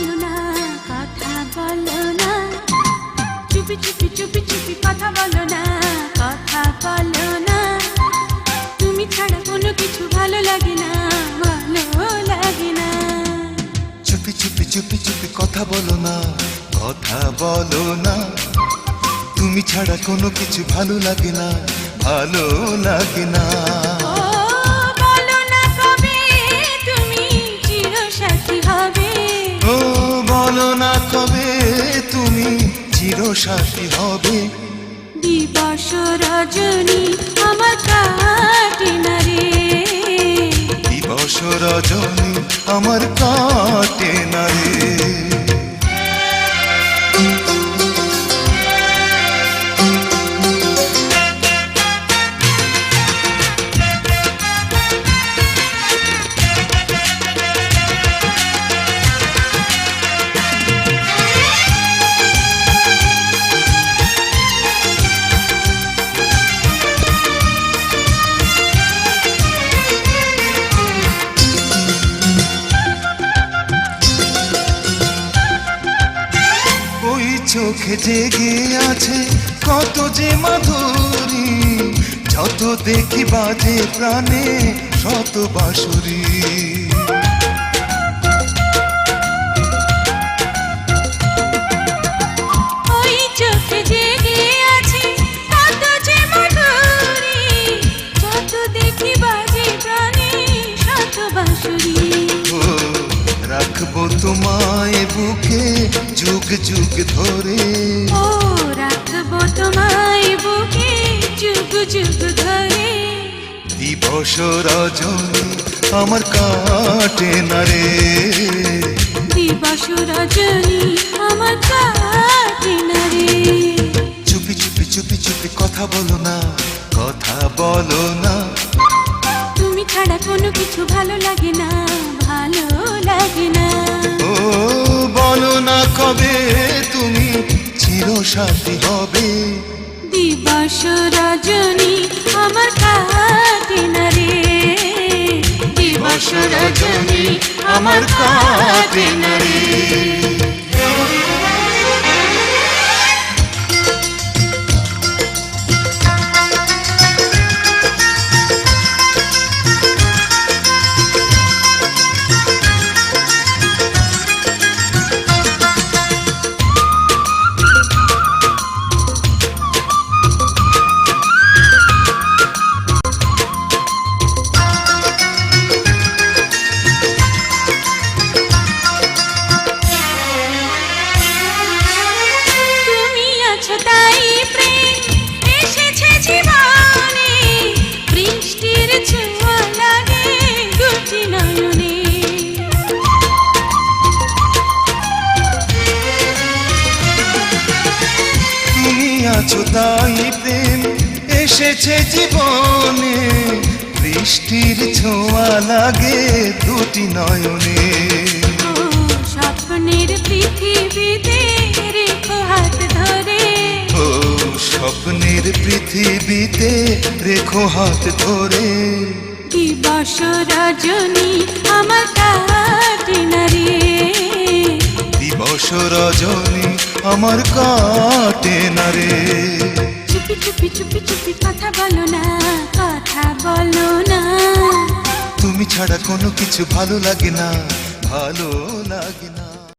বলো না, কথা বলো না, চুপি চুপি চুপি চুপি কথা বলো না, কথা বলো না। তুমি ছাড়া কোনো কিছু ভালো লাগে না, ভালো লাগে না। চুপি চুপি চুপি চুপি কথা বলো না, কথা বলো না। তুমি ছাড়া কোনো কিছু ভালো লাগে না, ভালো লাগে না। ও বলো না কবে তুমি চিরসাথী হবে, ও বলো না কবে তুমি চিরসাথী হবে। দিবস রজনী আমার কাটে না রে, দিবস রজনী আমার কাটে না রে। চোখে জেগে আছে কত যে মাধুরী, যত দেখি বাজে প্রাণে শত বাঁশুরি। ওই চোখে জেগে আছে কত যে মাধুরী, যত দেখি বাজে প্রাণে শত বাঁশুরি। ও রাখবো তোমায় বুকে যুগ যুগ ধরে, ও রাখবো তোমায় বুকে যুগ যুগ ধরে। দিবস রজনী আমার কাটে না রে, দিবস রজনী আমার কাটে না রে। চুপি চুপি চুপি চুপি কথা বলো না, কথা বলো না। তুমি ছাড়া কোনো কিছু ভালো লাগে না, ভালো লাগে না। ও বলো না কবে তুমি চিরসাথী হবে, দিবস রজনী আমার কাটে না রে, দিবস রজনী আমার কাটে না রে। তাই প্রেম এসেছে জীবনে, বৃষ্টির ছোঁয়া লাগে দুটি নয়নে। তুমি আছো তাই প্রেম এসেছে জীবনে, বৃষ্টির ছোঁয়া লাগে দুটি নয়নে। স্বপ্নের পৃথিবীতে রেখো হাত ধরে, ও স্বপ্নের পৃথিবীতে রেখো হাত ধরে। দিবস রজনী আমার কাটে না রে, দিবস রজনী আমার কাটে না রে। চুপি চুপি চুপি চুপি কথা বলো না, কথা বলো না। তুমি ছাড়া কোনো কিছু ভালো লাগে না, ভালো লাগে না।